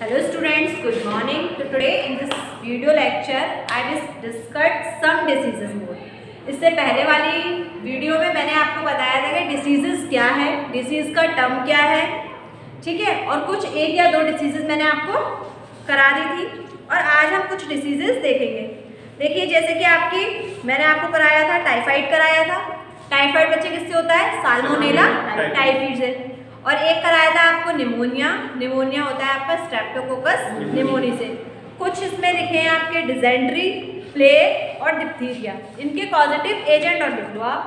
Hello students, good morning. So today in this video lecture I will discuss some diseases more. इससे पहले वाली video में मैंने आपको बताया था कि डिसीजेस क्या है, डिसीज का टर्म क्या है, ठीक है, और कुछ एक या दो डिसीजेस मैंने आपको करा दी थी और आज हम कुछ डिसीजेस देखेंगे। देखिए जैसे कि मैंने आपको कराया था टाइफाइड कराया था। टाइफाइड बच्चे किससे होता है? साल्मोनेला टाइफाइड से। और एक कराया था आपको निमोनिया। निमोनिया होता है आपका स्ट्रेप्टोकोकस निमोनी से। कुछ इसमें लिखे हैं आपके डिजेंट्री, प्लेग और डिप्थीरिया। इनके कॉजेटिव एजेंट और लिख लो आप।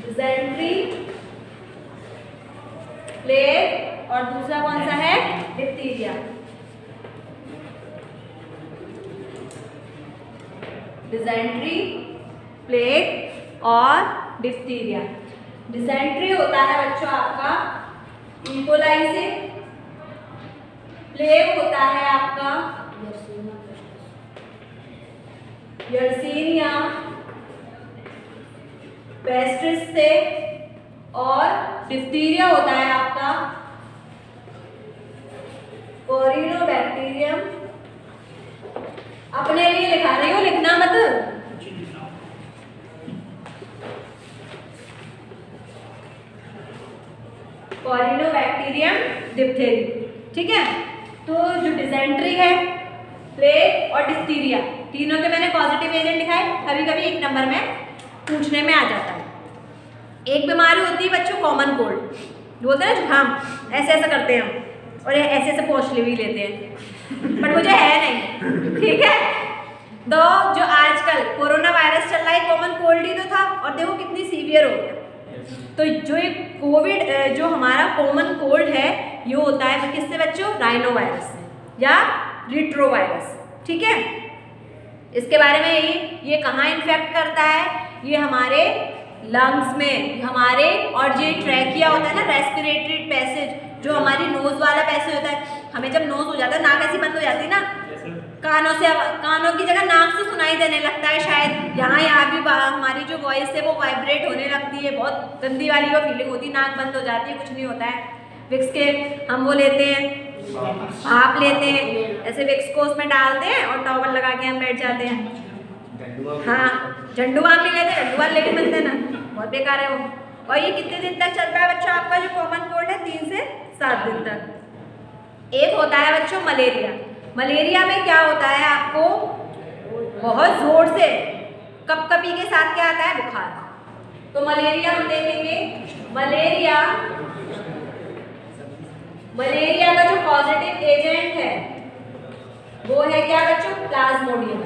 डिजेंट्री, प्लेग और दूसरा कौन सा है? डिप्थीरिया। डिजेंट्री, प्लेग और डिप्थीरिया। डिसेंट्री होता है बच्चों आपका इकोलाई से। प्लेग होता है आपका यर्सीनिया पेस्टिस से। और डिप्थीरिया होता है आपका कोरिनोबैक्टीरियम। अपने लिए लिखा रही हो, लिखना मत। कोरिनोबैक्टीरियम डिप्थेरी, ठीक है। तो जो डिसेंट्री है, प्लेग और डिप्थीरिया, तीनों के मैंने पॉजिटिव एजेंट दिखाए। कभी कभी एक नंबर में पूछने में आ जाता है। एक बीमारी होती है बच्चों कॉमन कोल्ड, बोलते हैं ना जुकाम, ऐसे ऐसे करते हैं हम और ऐसे ऐसे पोंछ भी लेते हैं बट मुझे है नहीं, ठीक है। तो जो आजकल कोरोना वायरस चल रहा है कॉमन कोल्ड ही तो था और देखो कितनी सीवियर हो गया। तो जो ये कोविड जो हमारा कॉमन कोल्ड है ये होता है किससे बच्चों? राइनो वायरस से या रिट्रो वायरस, ठीक है। इसके बारे में ये कहाँ इन्फेक्ट करता है? ये हमारे लंग्स में, हमारे, और ये ट्रैकिया होता है ना, रेस्पिरेटरी पैसेज, जो हमारी नोज वाला पैसेज होता है। हमें जब नोज हो जाता है, नाक ऐसी बंद हो जाती है ना, कानों की जगह नाक से सुनाई देने लगता है शायद। यहाँ भी हमारी जो वॉइस है वो वाइब्रेट होने लगती है, बहुत गंदी वाली वो फीलिंग होती है, नाक बंद हो जाती है, कुछ नहीं होता है। विक्स के हम वो लेते हैं, भाप लेते हैं, ऐसे विक्स को उसमें डालते हैं और टॉवल लगा के हम बैठ जाते हैं। हाँ, झंडू बाम नहीं लेते, झंडू बाम लेके बनते ना, बहुत बेकार है वो। और ये कितने दिन तक चलता है बच्चों आपका जो कॉमन कोल्ड है? 3 से 7 दिन तक। एक होता है बच्चों मलेरिया। मलेरिया में क्या होता है आपको? बहुत जोर से कपकपी के साथ क्या आता है? बुखार। तो मलेरिया हम देखेंगे। मलेरिया का जो पॉजिटिव एजेंट है वो है क्या बच्चों? प्लाज्मोडियम।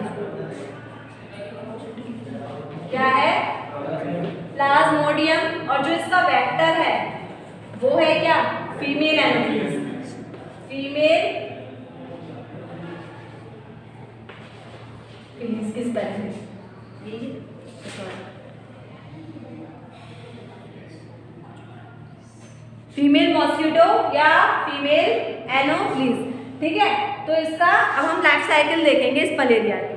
क्या है? प्लाज्मोडियम। और जो इसका वेक्टर है वो है क्या? Female anopheles. फीमेल किस पर है? फीमेल मॉस्किटो या फीमेल एनोफ्लीज, ठीक है। तो इसका अब हम लाइफ साइकिल देखेंगे इस मलेरिया की।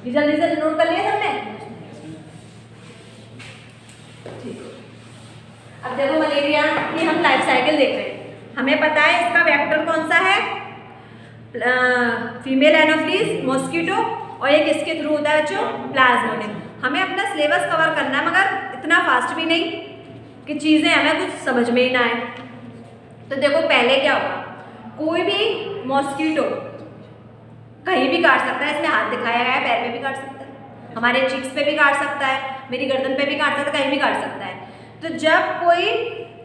ये जल्दी से नोट कर लिया सबने? ठीक। अब देखो मलेरिया की हम लाइफ साइकिल देख रहे हैं। हमें पता है इसका वेक्टर कौन सा है? फीमेल एनोफ्लीज, मॉस्किटो, और ये किसके थ्रू होता है बच्चों? प्लाज्मोडियम। हमें अपना सिलेबस कवर करना है मगर इतना फास्ट भी नहीं कि चीज़ें हमें कुछ समझ में ही ना आए। तो देखो पहले क्या होगा, कोई भी मॉस्किटो कहीं भी काट सकता है। इसमें हाथ दिखाया गया है, पैर पे भी काट सकता है, हमारे चिक्स पे भी काट सकता है, मेरी गर्दन पे भी काट सकता है, कहीं भी काट सकता है। तो जब कोई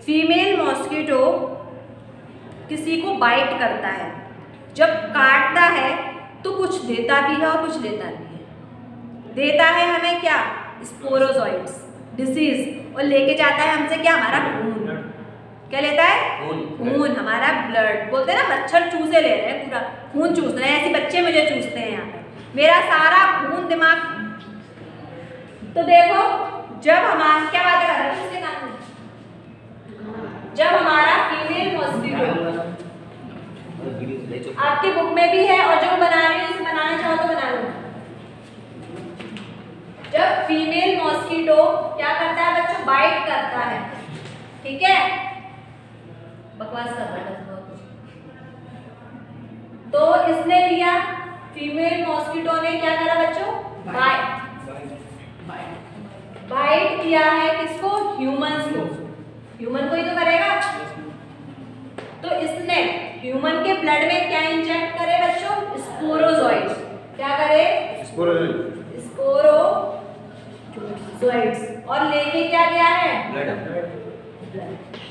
फीमेल मॉस्किटो किसी को बाइट करता है, जब काटता है तो कुछ देता भी है और कुछ देता भी है। देता है हमें क्या? स्पोरोजोइट्स, डिसीज, और लेके जाता है हमसे क्या? हमारा खून। क्या लेता है? खून, हमारा ब्लड। बोलते हैं ना मच्छर चूसे ले रहे हैं, पूरा खून चूस रहे हैं, ऐसे बच्चे मुझे चूसते हैं यहाँ पे, मेरा सारा खून दिमाग। तो देखो जब हमारा क्या बात कर रहे हैं उसके कान में, जब हमारा फीमेल मॉस्किटो, आपकी बुक में भी है और जो बना रही हूँ बनाना चाहो तो बना लो। जब फीमेल मॉस्किटो क्या करता है बच्चों? बाइट करता है, ठीक है, बकवास कर रहा है तो इसने लिया, फीमेल मॉस्किटो ने क्या करा बच्चों, बाइट किया है किसको, ह्यूमंस को, ह्यूमन को ही तो करेगा। तो इसने ह्यूमन के ब्लड में क्या इंजेक्ट करे बच्चों, स्पोरोजोइड्स, क्या करे, स्पोरोजोइड्स, और लेके क्या गया है,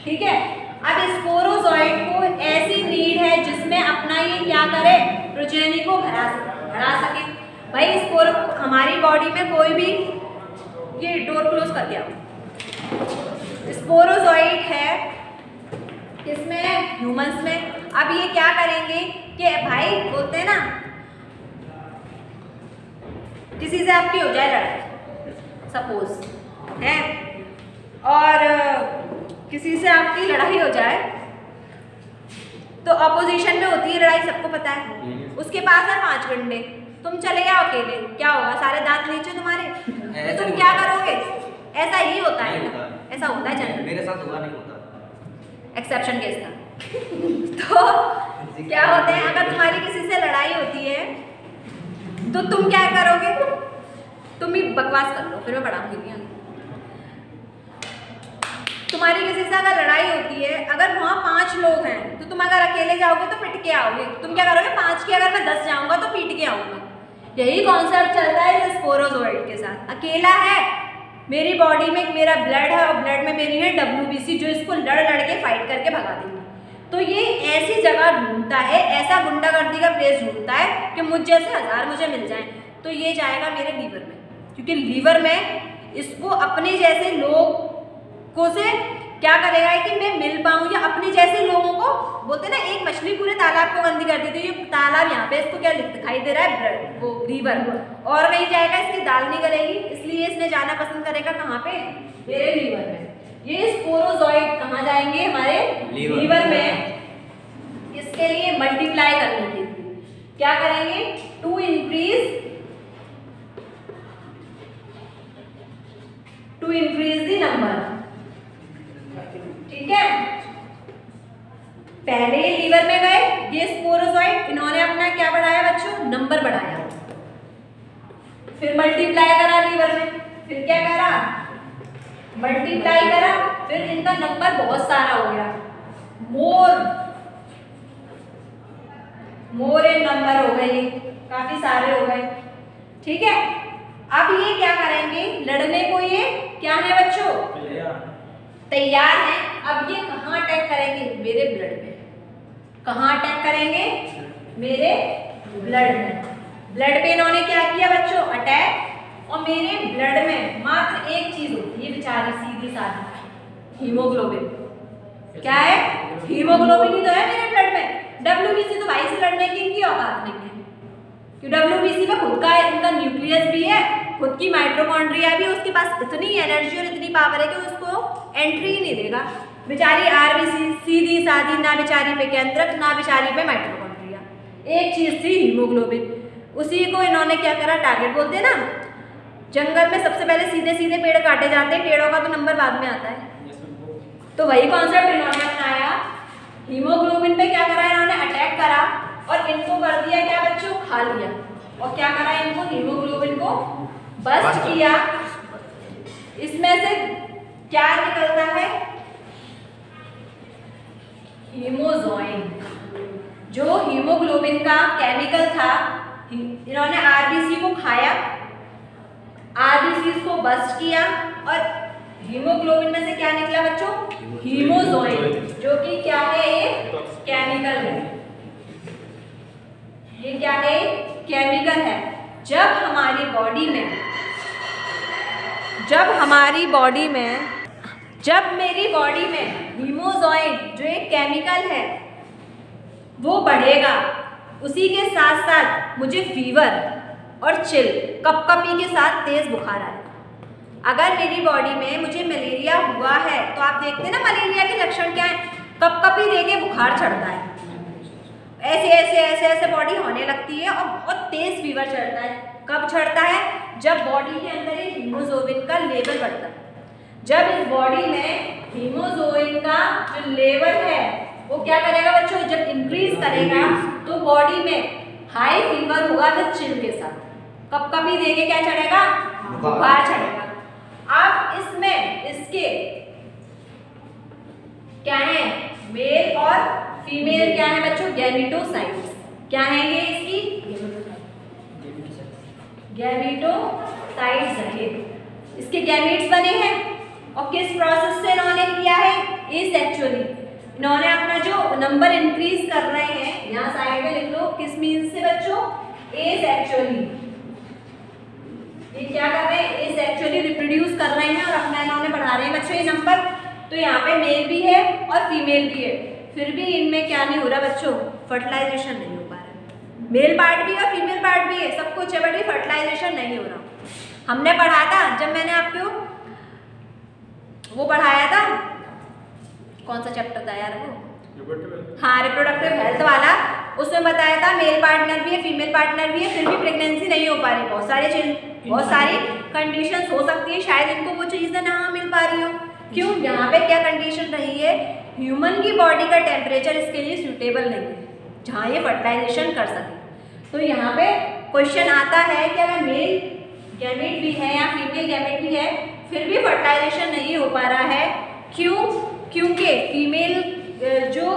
ठीक है। अब स्पोरोजोइड को ऐसी नीड है जिसमें अपना ये क्या करे, प्रोजेनी को बढ़ा सके। भाई स्पोरो हमारी बॉडी में कोई भी, ये डोर क्लोज कर दिया, स्पोरोजोइड है इसमें, ह्यूमंस में। अब ये क्या करेंगे कि भाई बोलते हैं ना, किसी से आपकी हो जाए लड़ाई सपोज है, और किसी से आपकी लड़ाई हो जाए तो अपोजिशन में होती है लड़ाई, सबको पता है। उसके पास है 5 डंडे, तुम चले जाओ अकेले, क्या होगा, सारे दांत नीचे तुम्हारे, तो तुम क्या करोगे, ऐसा ही होता है, ऐसा होता है जनरल, मेरे साथ हुआ नहीं होता, एक्सेप्शन केस था। तो क्या होते हैं, अगर तुम्हारी किसी से लड़ाई होती है तो तुम क्या करोगे, तुम भी बकवास कर लो, फिर मैं पढ़ाऊंगी नहीं। तुम्हारी किसी से अगर लड़ाई होती है, अगर वहाँ 5 लोग हैं तो तुम अगर अकेले जाओगे तो पिट के आओगे, तुम क्या करोगे, 5 की अगर मैं 10 जाऊंगा तो पीट के आऊंगा। यही कॉन्सेप्ट चलता है इस स्पोरोजोइड के साथ। अकेला है, मेरी बॉडी में मेरा ब्लड है और ब्लड में मेरी है WBC जो इसको लड़ के फाइट करके भगा देगी। तो ये ऐसी जगह ढूंढता है, ऐसा गुंडागर्दी का प्लेस ढूंढता है कि मुझ जैसे 1000 मुझे मिल जाएं, तो ये जाएगा मेरे लीवर में, क्योंकि लीवर में इसको अपने जैसे लोग को से क्या करेगा है कि मैं मिल पाऊँ, या अपने जैसे लोगों को, बोलते ना एक मछली पूरे तालाब को गंदी कर दी थी, ये तालाब यहाँ पे इसको क्या दिखाई दे रहा है, ब्लड, वो लीवर, और नहीं जाएगा, इसकी दाल नहीं गलेगी, इसलिए इसने जाना पसंद करेगा कहाँ पे, मेरे लीवर में। ये स्पोरोजोइड कहाँ जाएंगे, हमारे लीवर में, इसके लिए मल्टीप्लाई करने के लिए क्या करेंगे, टू इंक्रीज द नंबर, ठीक है। पहले ये लीवर में गए, ये स्पोरोजोइड, इन्होंने अपना क्या बढ़ाया बच्चों, नंबर बढ़ाया, फिर मल्टीप्लाई करा लीवर में, फिर क्या करा, मल्टीप्लाई करा, फिर इनका नंबर बहुत सारा हो गया, मोर इन नंबर हो गए, ये काफी सारे हो गए, ठीक है। अब ये क्या करेंगे, लड़ने को ये क्या है बच्चों, तैयार है। अब ये कहाँ अटैक करेंगे, मेरे ब्लड में, कहाँ अटैक करेंगे, मेरे ब्लड में। ब्लड पे इन्होंने क्या किया बच्चों, अटैक, और मेरे ब्लड में मात्र एक चीज होती है बेचारी सीधी साधी, हीमोग्लोबिन। क्या है, हीमोग्लोबिन ही तो है मेरे ब्लड में। WBC तो भाई से लड़ने की इनकी औकात नहीं है, क्योंकि WBC में खुद का इनका न्यूक्लियस भी है, खुद की माइटोकॉन्ड्रिया भी, उसके पास इतनी एनर्जी और इतनी पावर है कि उसको एंट्री ही नहीं देगा। बेचारी RBC सीधी साधी, ना बेचारी पे केंद्रक, ना बेचारी पे माइटोकॉन्ड्रिया, एक चीज थी हीमोग्लोबिन। उसी को इन्होंने क्या करा, टारगेट बोलते हैं ना, जंगल में सबसे पहले सीधे सीधे पेड़ काटे जाते हैं, पेड़ों का तो नंबर बाद में आता है, तो वही कॉन्सेप्ट इन्होंने अपनाया, हीमोग्लोबिन पे क्या करा इन्होंने, अटैक करा, और इनको कर दिया क्या बच्चों, खा लिया, और क्या करा इनको, हीमोग्लोबिन को बस्ट किया। इसमें से क्या निकलता है, हीमोजोइन, जो हीमोग्लोबिन का केमिकल था, इन्होंने RBC को खाया, RBC को बस्ट किया, और हीमोग्लोबिन में से क्या निकला बच्चों, हीमोजोइन, जो कि क्या है, एक केमिकल है, ये क्या है, केमिकल है। जब हमारी बॉडी में जब मेरी बॉडी में हीमोजोइन जो एक केमिकल है वो बढ़ेगा, उसी के साथ साथ मुझे फीवर और चिल, कपकपी के साथ तेज बुखार आए। अगर मेरी बॉडी में मुझे मलेरिया हुआ है तो आप देखते हैं ना मलेरिया के लक्षण क्या है, कपकपी देके बुखार चढ़ता है, ऐसे ऐसे ऐसे ऐसे बॉडी होने लगती है और बहुत तेज फीवर चढ़ता है। कब चढ़ता है, जब बॉडी के अंदर एक हीमोग्लोबिन का लेवल बढ़ता है। जब इस बॉडी में हीमोग्लोबिन का जो लेवल है वो क्या करेगा बच्चों, जब इंक्रीज करेगा तो बॉडी में हाई फीवर होगा विद चिल के साथ, कभी देके क्या चढ़ेगा, बुखार चढ़ेगा। अब इसमें इसके क्या है, मेल और फीमेल क्या है बच्चों, गैमेटोसाइट्स। क्या है ये इसकी, गैमेटोसाइट्स है, इसके गैमेट्स बने हैं। और किस प्रोसेस से इन्होंने किया है, एसेक्सुअली। इन्होंने अपना जो नंबर इंक्रीज कर रहे हैं, यहाँ साइड में लिख लो, किस मीन्स से बच्चों, एसेक्सुअली। ये क्या कर रहे हैं, एसेक्सुअली रिप्रोड्यूस कर रहे हैं और अपना इन्होंने बढ़ा रहे हैं बच्चों ये नंबर। तो यहाँ पे मेल भी है और फीमेल भी है, फिर भी इनमें क्या नहीं हो रहा बच्चों, फर्टिलाइजेशन नहीं हो पा रहा। मेल पार्ट भी है, फीमेल पार्ट भी है, सब कुछ है, बट फर्टिलाइजेशन नहीं हो रहा। हमने पढ़ा था, जब मैंने आपको वो पढ़ाया था, कौन सा चैप्टर था यार वो, हाँ रिप्रोडक्टिव हेल्थ वाला, उसमें बताया था मेल पार्टनर भी है, फीमेल पार्टनर भी है, फिर भी प्रेगनेंसी नहीं हो पा रही। बहुत सारी कंडीशंस हो सकती है, शायद इनको वो चीज़ें ना मिल पा रही हो। क्यों, यहाँ पे क्या कंडीशन रही है, ह्यूमन की बॉडी का टेम्परेचर इसके लिए सूटेबल नहीं है जहाँ ये फर्टिलाइजेशन कर सके। तो यहाँ पे क्वेश्चन आता है कि अगर मेल गैमेट भी है या फीमेल गैमेट भी है, फिर भी फर्टिलाइजेशन नहीं हो पा रहा है। क्यों, क्योंकि फीमेल जो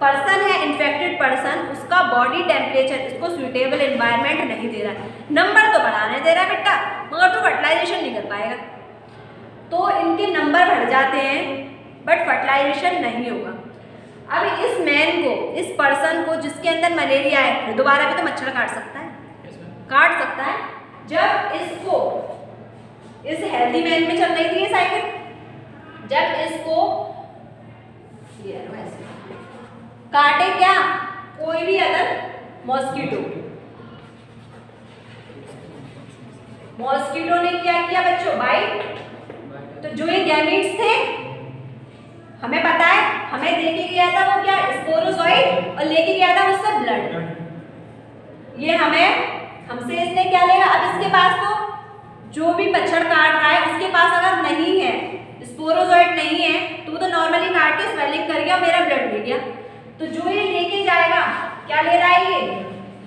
पर्सन है, इन्फेक्टेड पर्सन, उसका बॉडी टेम्परेचर इसको सूटेबल एनवायरनमेंट नहीं दे रहा है। नंबर तो बढ़ाने दे रहा है बेटा, मगर तो फर्टिलाइजेशन नहीं कर पाएगा। तो इनके नंबर बढ़ जाते हैं बट फर्टिलाइजेशन नहीं होगा। अब इस मैन को, इस पर्सन को जिसके अंदर मलेरिया है, दोबारा भी तो मच्छर काट सकता है, काट सकता है। जब इसको, इस हेल्दी मैन में चल रही थी ये साइकिल, जब इसको काटे क्या, कोई भी अदर मॉस्किटो, मॉस्किटो ने क्या किया बच्चों, बाइट। तो जो ये गैमेट्स थे, हमें पता है, हमें देके गया था वो क्या, स्पोरोजोइड, और लेके गया था उससे ब्लड। ये हमसे इसने क्या लिया, अब इसके पास तो जो भी मच्छर काट रहा है उसके पास अगर नहीं है, स्पोरोजोइड नहीं है, तो वो तो नॉर्मली काट के स्वेलिंग कर गया, मेरा ब्लड ले गया। तो जो ये लेके जाएगा, क्या ले रहा है ये,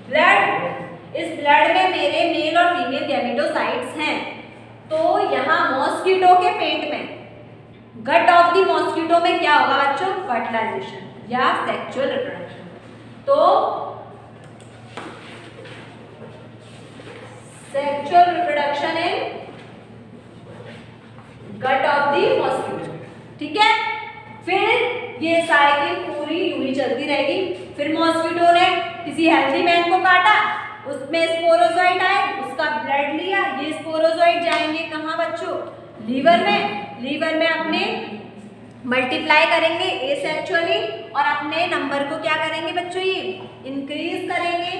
ब्लड। इस ब्लड में मेरे मेल और फीमेल गैमेटोसाइट्स हैं। तो यहाँ मॉस्किटो के पेट में, गट ऑफ द मॉस्किटो में क्या होगा बच्चों, फर्टिलाइजेशन या सेक्सुअल रिप्रोडक्शन। तो sexual reproduction in gut of the mosquito, ठीक है। फिर ये साइकिल पूरी यूं ही चलती रहेगी। फिर मॉस्किटो ने किसी हेल्दी मैन को काटा, उसमें स्पोरोजोइड आए, उसका ब्लड लिया, ये स्पोरोजोइड जाएंगे कहाँ बच्चों, लीवर में। लीवर में अपने मल्टीप्लाई करेंगे एसेक्सुअली, और अपने नंबर को क्या करेंगे बच्चों, ये इंक्रीज करेंगे,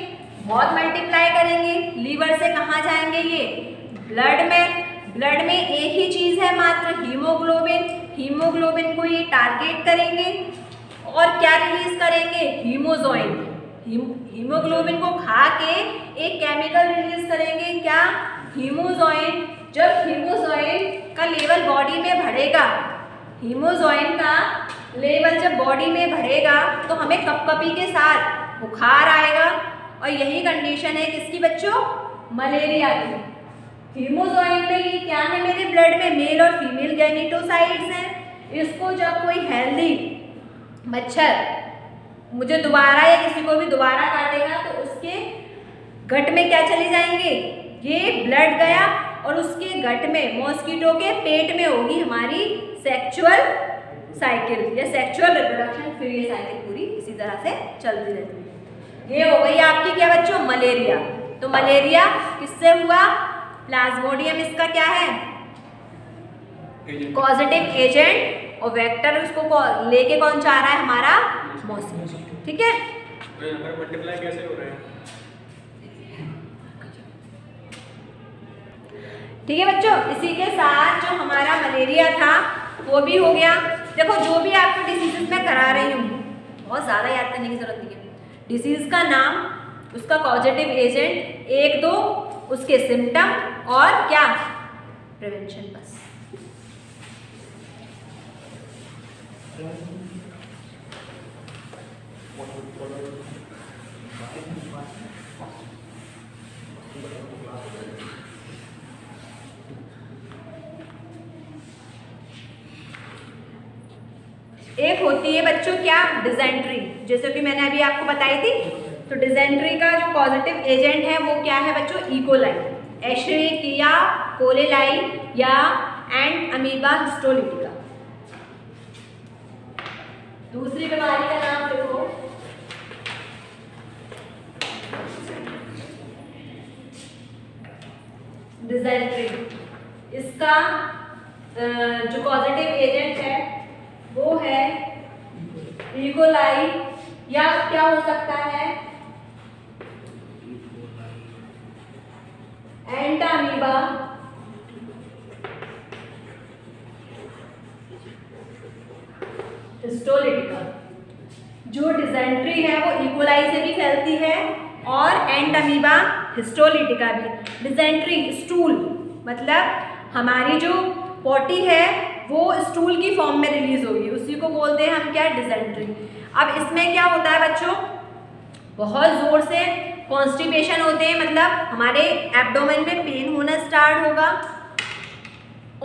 बहुत मल्टीप्लाई करेंगे। लीवर से कहाँ जाएंगे, ये ब्लड में। ब्लड में एक ही चीज़ है मात्र, हीमोग्लोबिन। हीमोग्लोबिन को ये टारगेट करेंगे और क्या रिलीज करेंगे, हीमोजोइन। हीमोग्लोबिन को खा के एक केमिकल रिलीज करेंगे, क्या, हीमोजोइन। जब हीमोजोइन का लेवल बॉडी में बढ़ेगा, हीमोजोइन का लेवल जब बॉडी में बढ़ेगा तो हमें कपकपी के साथ बुखार आएगा। और यही कंडीशन है किसकी बच्चों, मलेरिया की। हीमोजोइन में ये क्या है, मेरे ब्लड में मेल और फीमेल गैमेटोसाइट्स हैं। इसको जब कोई हेल्दी मच्छर मुझे दोबारा या किसी को भी दोबारा काटेगा तो उसके गट में क्या चले जाएंगे, ये ब्लड गया, और उसके गट में, मॉस्किटो के पेट में होगी हमारी सेक्सुअल साइकिल या सेक्सुअल रिप्रोडक्शन। फिर ये साइकिल पूरी इसी तरह से चलती रहती है। ये हो गई आपकी क्या बच्चों, मलेरिया। तो मलेरिया किससे हुआ, प्लाज्मोडियम इसका क्या है, पॉजिटिव एजेंट, और वेक्टर उसको लेके कौन जा रहा है, हमारा मॉस्किटो, ठीक है। तो यहाँ पर मल्टीप्लाई कैसे हो रहे हैं, ठीक है बच्चों। इसी के साथ जो हमारा मलेरिया था वो भी हो गया। देखो जो भी आपको डिसीजेस मैं करा रही हूँ, बहुत ज़्यादा याद करने की जरूरत नहीं है। डिसीज का नाम, उसका पॉजिटिव एजेंट, 1-2 उसके सिम्टम, और क्या, प्रिवेंशन, बस। एक होती है बच्चों क्या, डिसेंट्री, जैसे कि मैंने अभी आपको बताई थी। तो डिसेंट्री का जो पॉजिटिव एजेंट है वो क्या है बच्चों, इकोलाई, एशेरिकिया कोलेलाई या एंड अमीबा हिस्टोलिटिका। दूसरी बीमारी का नाम देखो, डिसेंट्री। इसका जो पॉजिटिव एजेंट है वो है इकोलाई या क्या हो सकता है, एंटामीबा हिस्टोलिटिका। जो डिसेंट्री है वो इकोलाई से भी फैलती है और एंटामीबा हिस्टोलिटिका भी। डिसेंट्री स्टूल, मतलब हमारी जो पॉटी है वो स्टूल की फॉर्म में रिलीज होगी, उसी को बोलते हैं हम क्या, डिसेंट्री। अब इसमें क्या होता है बच्चों, बहुत जोर से कॉन्स्टिपेशन होते हैं, मतलब हमारे एब्डोमेन में पेन होना स्टार्ट होगा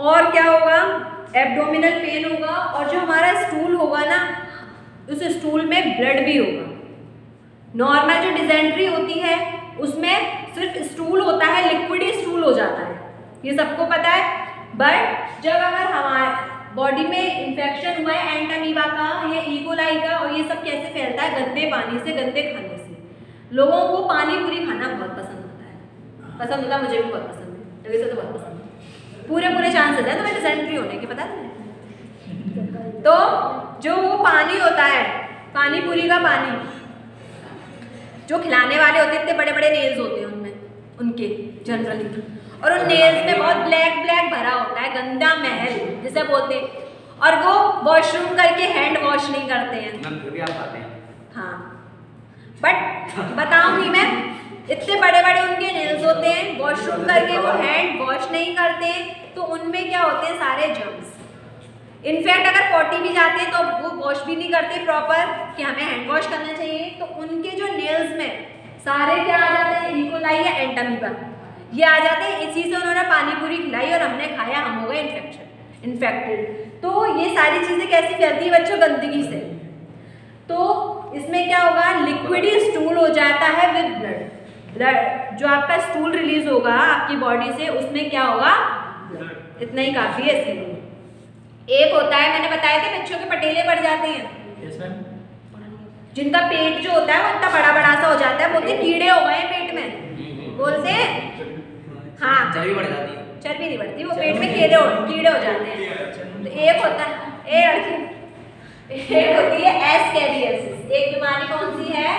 और क्या होगा, एब्डोमिनल पेन होगा, और जो हमारा स्टूल होगा ना उस स्टूल में ब्लड भी होगा। नॉर्मल जो डिसेंट्री होती है उसमें सिर्फ स्टूल होता है, लिक्विड स्टूल हो जाता है, ये सबको पता है। बट जब अगर हमारे बॉडी में इन्फेक्शन हुआ है एंटामीबा का या इकोलाई का, और ये सब कैसे फैलता है, गंदे पानी से, गंदे खाने से। लोगों को पानी पूरी खाना बहुत पसंद होता है, पसंद होता है, मुझे भी बहुत पसंद है, वैसे तो बहुत पसंद है, पूरे चांसेस है तुम्हें डिसेंट्री होने के, पता है। तो जो वो पानी होता है, पानी पूरी का पानी, जो खिलाने वाले होते हैं, इतने बड़े बड़े नेल्स होते हैं उनमें, उनके जनरली, और उन नेल्स में बहुत ब्लैक भरा होता है, गंदा महल जिसे बोलते हैं, और वो वॉशरूम करके हैंड वॉश नहीं करते हैं। हाँ, बट बताऊंगी मैं, इतने बड़े उनके नेल्स होते हैं, वॉशरूम करके वो हैंड वॉश नहीं करते हैं, तो उनमें क्या होते हैं, सारे जर्म्स। इनफैक्ट अगर पॉटी भी जाते हैं तो वो वॉश भी नहीं करते प्रॉपर कि हमें हैंड वॉश करना चाहिए, तो उनके जो नेल्स में सारे क्या आ जाते हैं, इकोलाई या एंटामीबा ये आ जाते हैं। इसी से उन्होंने पानी पूरी खिलाई और हमने खाया, हम हो गए इन्फेक्टेड। तो ये सारी चीज़ें कैसी फैलती है बच्चों, गंदगी से। तो इसमें क्या होगा, लिक्विड स्टूल हो जाता है विद ब्लड। जो आपका स्टूल रिलीज होगा आपकी बॉडी से, उसमें क्या होगा, इतना ही काफ़ी है इसके लिए। एक होता है, मैंने बताया था बच्चों के पटेले बढ़ जाते हैं, जिनका पेट जो होता है वो इतना बड़ा सा हो जाता है, बोलते कीड़े हो गए पेट में, बोलते हैं। हाँ, चर्बी बढ़ जाती है, चर्बी नहीं बढ़ती, वो पेट में कीड़े हो जाते हैं। तो एक होता है, एक होती है एस्कैरियोसिस। एक बीमारी कौन सी है,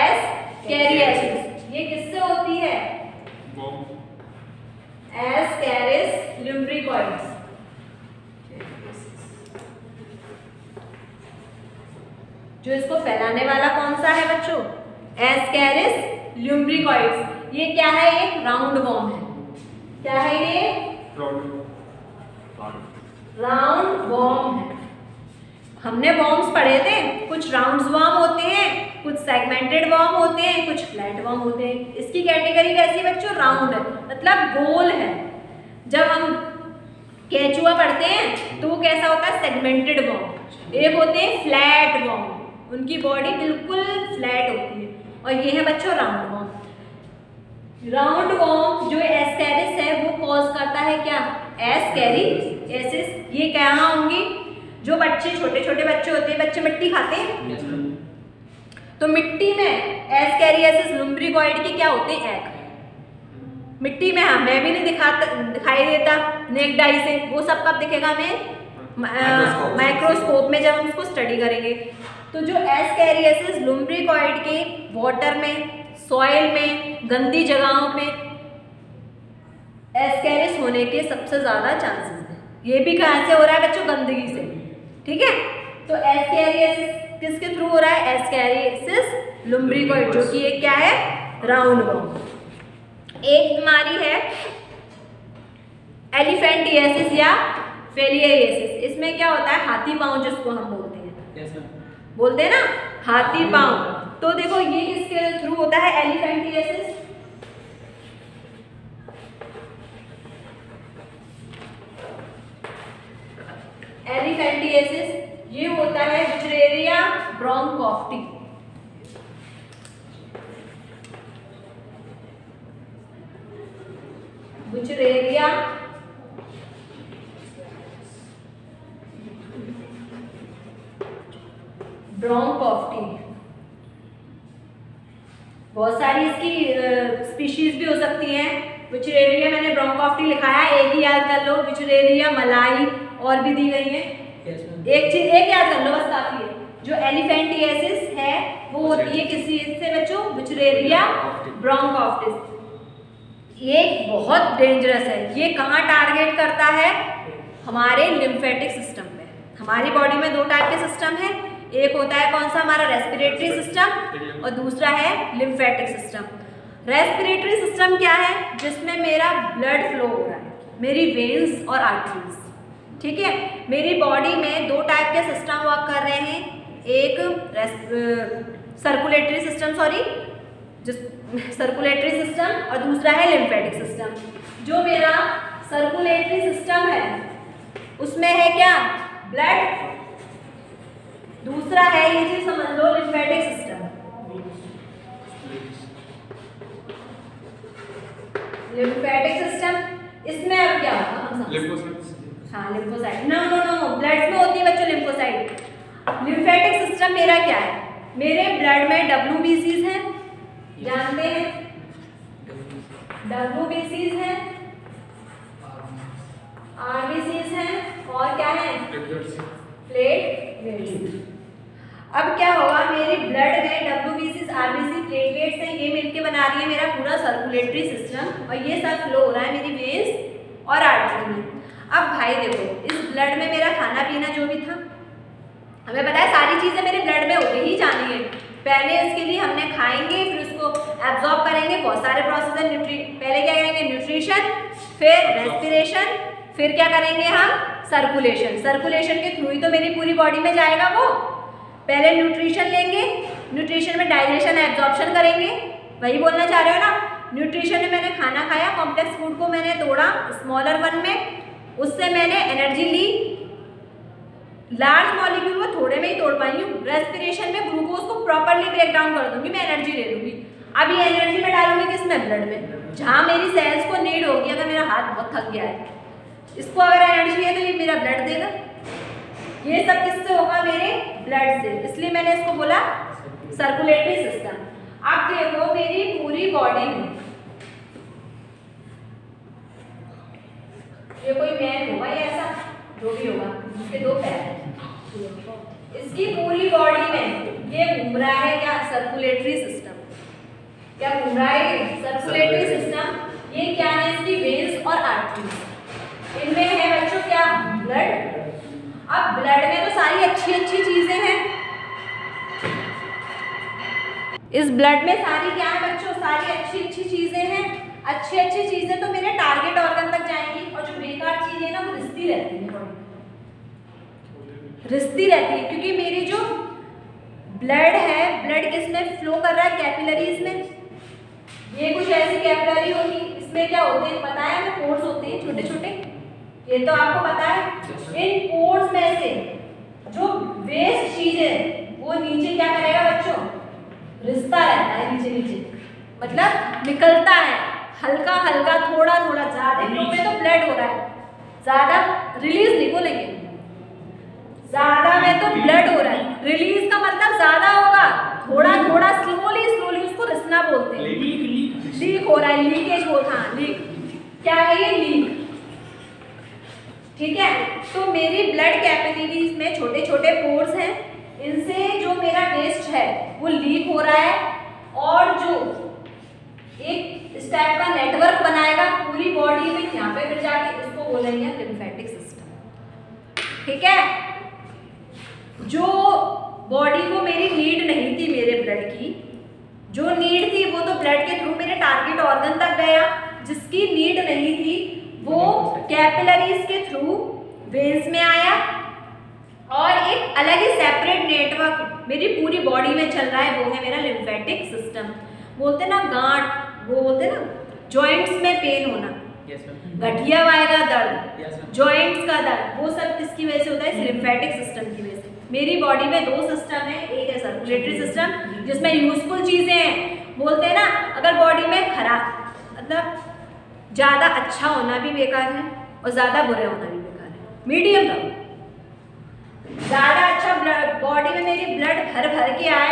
एस्कैरियोसिस। ये किससे होती है, एस्कैरिस लुम्ब्रिकॉइड्स। जो इसको फैलाने वाला कौन सा है बच्चों, एस्कैरिस लुम्ब्रिकॉइड्स। ये क्या है, एक राउंड वॉर्म है। क्या है ये, राउंड वॉर्म है। हमने वॉर्म्स पढ़े थे, कुछ राउंड वॉर्म होते हैं, कुछ सेगमेंटेड वॉर्म होते हैं, कुछ फ्लैट वॉर्म होते हैं। इसकी कैटेगरी कैसी है बच्चों, राउंड है, मतलब गोल है। जब हम केचुआ पढ़ते हैं तो वो कैसा होता है, सेगमेंटेड वॉर्म। एक होते हैं फ्लैट वॉर्म, उनकी बॉडी बिल्कुल फ्लैट होती है, और ये है बच्चों राउंड वॉर्म। राउंड वॉर्म जो एस्कैरिस है वो कॉज करता है क्या, एस्कैरियोसिस। ये कहाँ होंगी, जो बच्चे छोटे बच्चे होते हैं, बच्चे मिट्टी खाते हैं, तो मिट्टी में एस्कैरियोसिस लुम्ब्रिकॉइड के क्या होते हैं, एग। मिट्टी में हमें भी नहीं दिखाई देता नेक्ड आई से, वो सब कब दिखेगा हमें, माइक्रोस्कोप में जब हम उसको स्टडी करेंगे। तो जो एस्कैरियोसिस लुम्ब्रिकॉइड के वाटर में, सॉइल में, गंदी जगहों में एस्कैरिस होने के सबसे ज़्यादा चांसेस हैं। ये भी कहाँ से हो रहा है बच्चों, गंदगी से, ठीक है। तो एस्कैरियोसिस किसके थ्रू हो रहा है, एस्कैरियोसिस लुम्ब्रिकॉइड, जो कि एक क्या है, राउंड वॉर्म। एक बीमारी है एलिफेंटिएसिस या फिलियरिएसिस। इसमें क्या होता है, हाथी पाँव जिसको हम बोलते हैं, बोलते हैं ना हाथी पाँव। तो देखो ये किसके थ्रू होता है, एलिफेंटिएसिस। एलिफेंटिएसिस ये होता है बुचरेरिया ब्रोंकोफ्टी। बुचरेरिया ब्रोंकोफ्टी। बहुत सारी इसकी स्पीशीज भी हो सकती हैं। बुचरेरिया मैंने ब्रोंकोफ्टी लिखा है, एक ही याद कर लो, बुचरेरिया मलाई और भी दी गई है। एक चीज एक याद कर लो बस काफी है। जो एलिफेंटिएसिस है वो होती है किसी से बच्चों, बुचरेरिया ब्रोंकोफ्टिस। ये बहुत डेंजरस है। ये कहाँ टारगेट करता है, हमारे लिम्फेटिक सिस्टम पे। हमारी बॉडी में दो टाइप के सिस्टम है, एक होता है कौन सा, हमारा रेस्पिरेटरी सिस्टम, और दूसरा है लिम्फेटिक सिस्टम। रेस्पिरेटरी सिस्टम क्या है, जिसमें मेरा ब्लड फ्लो हो रहा है, मेरी वेन्स और आर्टरीज। ठीक है, मेरी बॉडी में दो टाइप के सिस्टम वर्क कर रहे हैं, एक सर्कुलेटरी सिस्टम, सर्कुलेटरी सिस्टम, और दूसरा है लिम्फेटिक सिस्टम। जो मेरा सर्कुलेटरी सिस्टम है उसमें है क्या, ब्लड। दूसरा है, ये चीज समझ लो, लिम्फेटिक सिस्टम। लिम्फेटिक सिस्टम, इसमें अब क्या होगा हम समझ, हाँ lymphocyte. No no no, blood में होती है बच्चों लिम्फोसाइट। लिम्फेटिक सिस्टम मेरा क्या है, मेरे ब्लड में WBCs हैं, जानते हैं WBCs हैं, RBCs हैं, और क्या है, प्लेटलेट्स। अब क्या होगा, मेरे ब्लड में WBCs, RBC, प्लेटलेट्स हैं, ये मिलके बना रही है मेरा पूरा सर्कुलेटरी सिस्टम, और ये सब फ्लो हो रहा है मेरी वेन्स और आर्टरी में। अब भाई देखो, इस ब्लड में मेरा खाना पीना जो भी था, हमें पता है सारी चीजें मेरे ब्लड में होके ही जानी है। पहले इसके लिए हमने खाएंगे, फिर उसको एब्जॉर्ब करेंगे, बहुत सारे प्रोसेस है। पहले क्या करेंगे, न्यूट्रिशन, फिर रेस्पिरेशन, फिर क्या करेंगे हम, सर्कुलेशन। सर्कुलेशन के थ्रू ही तो मेरी पूरी बॉडी में जाएगा वो। पहले न्यूट्रिशन लेंगे, न्यूट्रिशन में डाइजेशन एब्जॉर्प्शन करेंगे, वही बोलना चाह रहे हो ना। न्यूट्रिशन में मैंने खाना खाया, कॉम्प्लेक्स फूड को मैंने तोड़ा स्मॉलर वन में, उससे मैंने एनर्जी ली, लार्ज मॉलिक्यूल को थोड़े में ही तोड़ पाई हूँ। रेस्पिरेशन में ग्लूकोज को प्रॉपरली ब्रेक डाउन कर दूंगी, मैं एनर्जी ले लूंगी। अब ये एनर्जी में डालूंगी किसमें, ब्लड में, जहाँ मेरी सेल्स को नीड होगी। अगर मेरा हाथ बहुत थक गया है, इसको अगर एनर्जी है तो ये मेरा ब्लड देगा। ये सब किससे होगा, मेरे ब्लड से, इसलिए मैंने इसको बोला सर्कुलेटरी सिस्टम। अब देखो मेरी पूरी बॉडी में, ये कोई मैन होगा या ऐसा जो भी होगा, इसके दो पैर हैं, इसकी पूरी बॉडी में ये घूम रहा है क्या, सर्कुलेटरी सिस्टम। क्या घूम रहा है, सर्कुलेटरी सिस्टम। ये क्या है, इसकी वेन्स और आर्टरीज, इनमें है बच्चों क्या, ब्लड। अब ब्लड में तो सारी अच्छी अच्छी चीजें हैं, इस ब्लड में सारी क्या है बच्चों, सारी अच्छी अच्छी चीजें हैं। अच्छी अच्छी चीजें तो मेरे टारगेट ऑर्गन तक जाएंगी, और जो बेकार चीजें ना वो रिश्ती रहती है, रिश्ती रहती है, क्योंकि मेरी जो ब्लड है, ब्लड किसमें फ्लो कर रहा है, कैपिलरीज में। ये कुछ ऐसी कैपिलरी होगी, इसमें क्या होते हैं पता है हमें, पोर्स होते हैं छोटे छोटे, ये तो आपको पता है। इन पोर्स में से जो वेस्ट चीज है वो नीचे क्या करेगा बच्चों, रिश्ता रहता है, नीचे नीचे मतलब निकलता है, हल्का हल्का, थोड़ा थोड़ा। ज्यादा फ्लो में तो ब्लड हो रहा है, ज्यादा रिलीज नहीं बोलेंगे, ज्यादा में तो ब्लड हो रहा है। रिलीज का मतलब ज्यादा होगा, थोड़ा थोड़ा स्लोली स्लोली, उसको रिसना बोलते हैं। लीक हो रहा है, लीकेज हो, हाँ लीक, क्या है ये, लीक। ठीक है, तो मेरी ब्लड कैपिलरीज में छोटे छोटे पोर्स हैं, इनसे जो मेरा वेस्ट है वो लीक हो रहा है, और जो एक इस टाइप का नेटवर्क बनाएगा पूरी बॉडी में, यहाँ पे फिर जाके इसको बोलेंगे लिम्फेटिक सिस्टम। ठीक है, जो बॉडी को मेरी नीड नहीं थी मेरे ब्लड की, जो नीड थी वो तो ब्लड के थ्रू मेरे टारगेट ऑर्गन तक गया, जिसकी नीड नहीं थी वो कैपिलरीज के थ्रू वेन्स में आया और एक अलग ही सेपरेट नेटवर्क मेरी पूरी बॉडी में चल रहा है, वो है मेरा लिम्फेटिक सिस्टम। बोलते ना गांठ, वो बोलते ना जॉइंट्स में पेन होना, गठिया वायगा दर्द, जॉइंट्स का दर्द, वो सब किसकी वजह से होता है? इस लिम्फेटिक सिस्टम की वजह से। मेरी बॉडी में दो सिस्टम है, एक है सर्कुलेटरी सिस्टम जिसमें यूजफुल चीजें हैं। बोलते हैं ना अगर बॉडी में खराब मतलब ज्यादा अच्छा होना भी बेकार है और ज्यादा बुरे होना भी बेकार है, मीडियम रहो। ज्यादा अच्छा ब्लड बॉडी में मेरी ब्लड भर भर के आए,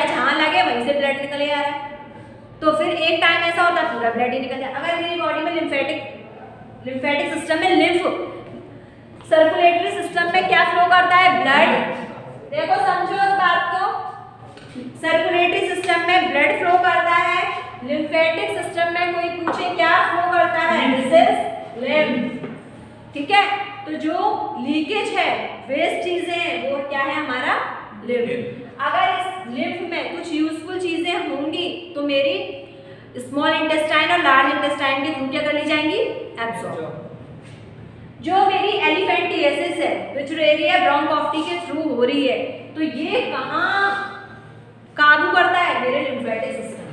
जहाँ लगे वहीं से ब्लड निकल आ रहा है, तो फिर एक टाइम ऐसा होता है पूरा ब्लड ही निकल जाए। अगर मेरी बॉडी में लिम्फेटिक सिस्टम में लिम्फ, सर्कुलेटरी सिस्टम में क्या फ्लो करता है? ब्लड। देखो समझो इस बात को, सर्कुलेटरी सिस्टम में ब्लड फ्लो करता है, लिम्फेटिक सिस्टम में कोई पूछे क्या फ्लो करता है? This is lymph. ठीक है, तो जो लीकेज है, वेस्ट चीजें हैं, वो क्या है? हमारा लिम्फ। अगर इस लिम्फ में कुछ यूजफुल चीजें होंगी तो मेरी स्मॉल इंटेस्टाइन और लार्ज इंटेस्टाइन के थ्रू क्या कर ली जाएंगी? एब्सॉर्ब। जो मेरी एलिफेंटिएसिस है, विचुरेरिया ब्रोंकोप्टी के थ्रू हो रही है, तो ये कहाँ काबू करता है? मेरे लिम्फेटिक सिस्टम।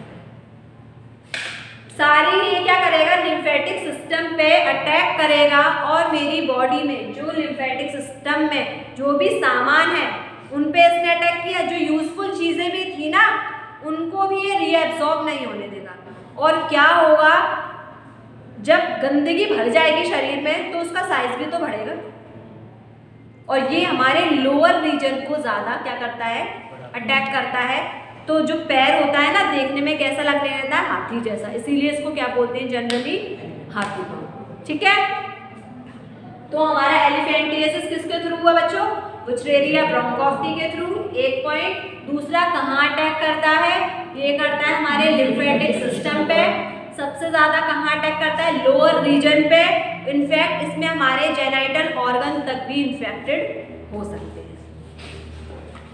सारी ये क्या करेगा? लिम्फेटिक सिस्टम पे अटैक करेगा और मेरी बॉडी में जो लिम्फेटिक सिस्टम में जो भी सामान है उन पे इसने अटैक किया। जो यूजफुल चीजें भी थी ना, उनको भी ये रीएब्सॉर्ब नहीं होने देगा। और क्या होगा? जब गंदगी भर जाएगी शरीर में तो उसका साइज भी तो बढ़ेगा, और ये हमारे लोअर रीजन को ज्यादा क्या करता है? अटैक करता है। तो जो पैर होता है ना, देखने में कैसा लगने लगता है? हाथी जैसा, इसीलिए इसको क्या बोलते हैं जनरली? हाथी पाँव। ठीक है, तो हमारा एलिफेंटिएसिस किसके थ्रू हुआ बच्चों? विचुरेरिया ब्रोंकोप्टी के थ्रू, एक पॉइंट। दूसरा कहाँ अटैक करता है? ये करता है हमारे लिम्फेटिक सिस्टम पे। सबसे ज्यादा कहाँ अटैक करता है? लोअर रीजन पे। इनफैक्ट इसमें हमारे जेनाइटल ऑर्गन तक भी इन्फेक्टेड हो सकते हैं।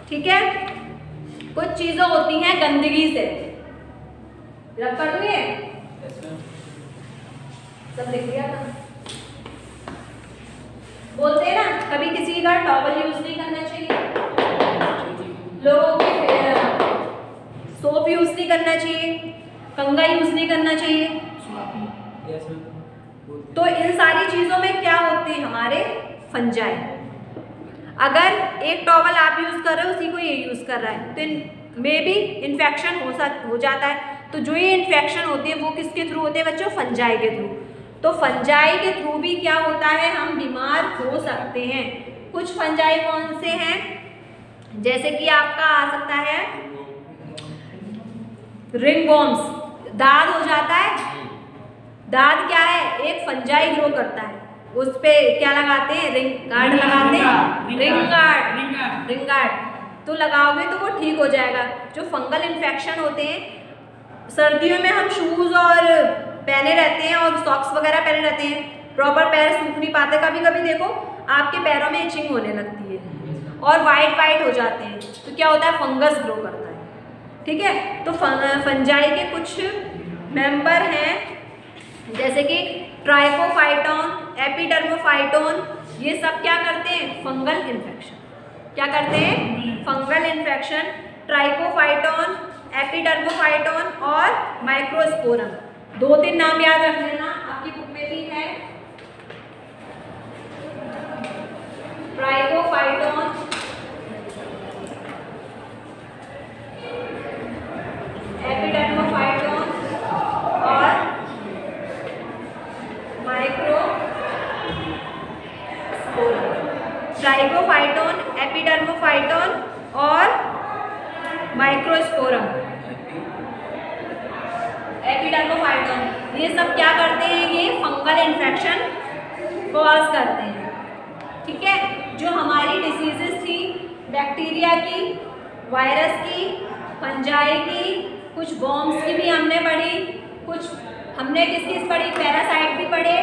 ठीक है, कुछ चीजें होती हैं गंदगी से। रब कर दूँ ये सब लिख लिया था। बोलते हैं ना कभी किसी का टॉवल यूज नहीं करना चाहिए, लोगों के सोप यूज नहीं करना चाहिए, कंघा यूज नहीं करना चाहिए। तो इन सारी चीजों में क्या होते हैं? हमारे फंजाई। अगर एक टॉवल आप यूज कर रहे हो, उसी को ये यूज कर रहा है, तो मे भी इन्फेक्शन हो जाता है। तो जो ये इन्फेक्शन होती है वो किसके थ्रू होते हैं बच्चों? फंजाई के थ्रू। तो फंजाई के थ्रू भी क्या होता है? हम बीमार हो सकते हैं। कुछ फंजाई कौन से हैं? जैसे कि आपका आ सकता है रिंगवॉर्म्स, दाद हो जाता है। दाद क्या है? एक फंजाई ग्रो करता है, उस पे क्या लगाते हैं? रिंग गार्ड लगाते हैं, रिंग गार्ड तो लगाओगे तो वो ठीक हो जाएगा। जो फंगल इन्फेक्शन होते हैं, सर्दियों में हम शूज और पहने रहते हैं और सॉक्स वगैरह पहने रहते हैं, प्रॉपर पैर सूख नहीं पाते। कभी कभी देखो आपके पैरों में इचिंग होने लगती है और वाइट हो जाते हैं, तो क्या होता है? फंगस ग्रो करता है। ठीक है, तो फंजाई के कुछ मेंबर हैं जैसे कि ट्राइकोफाइटोन, एपिडर्मोफाइटोन, ये सब क्या करते हैं? Fungal infection. क्या करते हैं? Fungal infection. ट्राइकोफाइटोन, एपिडर्मोफाइटोन और माइक्रोस्पोरम। 2-3 नाम याद रख लेना, आपकी बुक में भी है। ट्राइकोफाइटोन, एपिडर्मोफाइटोन और माइक्रोस्पोरम। ट्राइकोफाइटोन, एपिडर्मोफाइटोन और माइक्रोस्पोरम। एपिडर्मोफाइटोन ये सब क्या करते हैं? ये फंगल इन्फेक्शन कॉज करते हैं। ठीक है, जो हमारी डिसीजेस थी बैक्टीरिया की, वायरस की, फंजाई की, कुछ बॉम्ब्स की भी हमने पढ़ी, कुछ हमने किस पढ़ी? पैरासाइट भी पढ़े,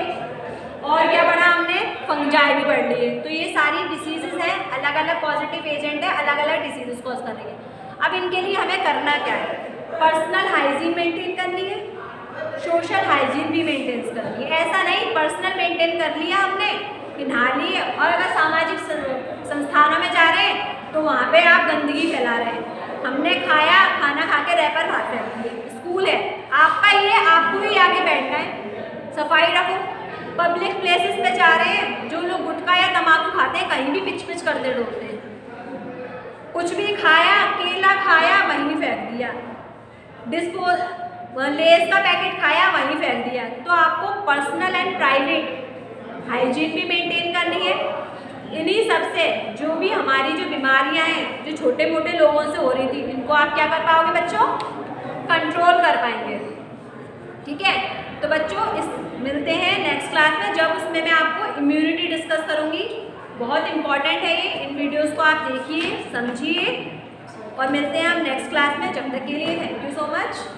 और क्या पढ़ा हमने? फंजाई भी पढ़ लिए। तो ये सारी डिसीजेस हैं, अलग अलग पॉजिटिव एजेंट है, अलग अलग डिसीजेस कॉज करेंगे। अब इनके लिए हमें करना क्या है? पर्सनल हाइजीन मेंटेन करनी है, सोशल हाइजीन भी मेंटेन करनी है। ऐसा नहीं पर्सनल मेंटेन कर लिया हमने कि नहा लिए, और अगर सामाजिक संस्थानों में जा रहे हैं तो वहाँ पे आप गंदगी फैला रहे हैं। हमने खाया, खाना खा के रैपर हाथ फेंक दिए। स्कूल है आपका ही है, आपको ही आके बैठना है, सफाई रखो। पब्लिक प्लेसेस पे जा रहे हैं, जो लोग गुटखा या तम्बाकू खाते हैं कहीं भी पिच पिच करते डोलते हैं। कुछ भी खाया, केला खाया वहीं फेंक दिया, लेस का पैकेट खाया वहीं फेंक दिया। तो आपको पर्सनल एंड प्राइवेट हाइजीन भी मेंटेन करनी है। इन्हीं सब से जो भी हमारी जो बीमारियां हैं, जो छोटे मोटे लोगों से हो रही थी, इनको आप क्या कर पाओगे बच्चों? कंट्रोल कर पाएंगे। ठीक है, तो बच्चों मिलते हैं नेक्स्ट क्लास में, जब उसमें मैं आपको इम्यूनिटी डिस्कस करूँगी। बहुत इंपॉर्टेंट है ये, इन वीडियोज़ को आप देखिए, समझिए, और मिलते हैं हम नेक्स्ट क्लास में। जब तक के लिए थैंक यू सो मच।